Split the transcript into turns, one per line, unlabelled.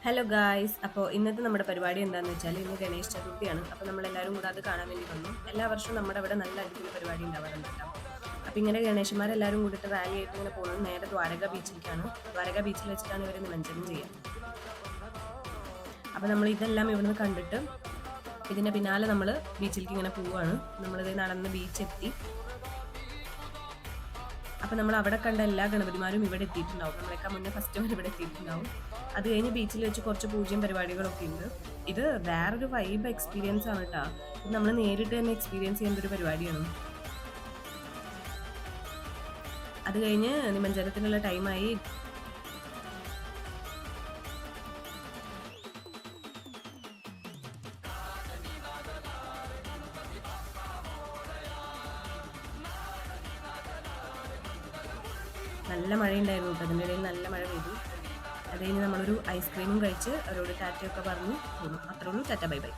Hello guys. അപ്പോൾ ഇന്നത്തെ നമ്മുടെ പരിപാടി എന്താണെന്ന് വെച്ചാൽ ഇന്ന് ഗണേശ ചതുർത്ഥിയാണ്. അപ്പോൾ നമ്മളെല്ലാവരും കൂടെ അത് കാണാൻ വേണ്ടി വന്നു. എല്ലാ വർഷവും നമ്മുടെ അവിടെ നല്ല അടിപൊളി പരിപാടി ഉണ്ടാവാറുണ്ട് കേട്ടോ. അപ്പോൾ ഇങ്ങനെ ഗണേശന്മാരെല്ലാവരും കൂടിയിട്ട് റാലി ആയിട്ട് ഇങ്ങനെ പോകുന്നത് നേരെ ദ്വാരക ബീച്ചിലേക്കാണ്. ദ്വാരക ബീച്ചിൽ വെച്ചിട്ടാണ് ഇവർ നിമജ്ജനം ചെയ്യുക. അപ്പോൾ നമ്മൾ ഇതെല്ലാം ഇവിടുന്ന് കണ്ടിട്ട് ഇതിൻ്റെ പിന്നാലെ നമ്മൾ ബീച്ചിലേക്ക് ഇങ്ങനെ പോവുകയാണ്. നമ്മളിത് നടന്ന് ബീച്ച് എത്തി. അപ്പോൾ നമ്മൾ അവിടെ കണ്ട എല്ലാ ഗണപതിമാരും ഇവിടെ എത്തിയിട്ടുണ്ടാവും. നമ്മളൊക്കെ മുന്നേ ഫസ്റ്റ് ഇവിടെ എത്തിയിട്ടുണ്ടാവും. അത് കഴിഞ്ഞ് ബീച്ചിൽ വെച്ച് കുറച്ച് പൂജയും പരിപാടികളൊക്കെ ഉണ്ട്. ഇത് വേറൊരു വൈബ് എക്സ്പീരിയൻസ് ആണ് കേട്ടോ. ഇത് നമ്മൾ നേരിട്ട് തന്നെ എക്സ്പീരിയൻസ് ചെയ്യേണ്ട ഒരു പരിപാടിയാണ്. അത് കഴിഞ്ഞ് നിമജ്ജനത്തിനുള്ള ടൈമായി. നല്ല മഴയുണ്ടായിരുന്നു കേട്ടോ. അതിൻ്റെ ഇടയിൽ നല്ല മഴ പെയ്തു. അത് കഴിഞ്ഞ് നമ്മളൊരു ഐസ്ക്രീമും കഴിച്ച് അവരോട് ടാറ്റയൊക്കെ പറഞ്ഞു പോന്നു. അത്രേ ഉള്ളൂ. Tata bye bye.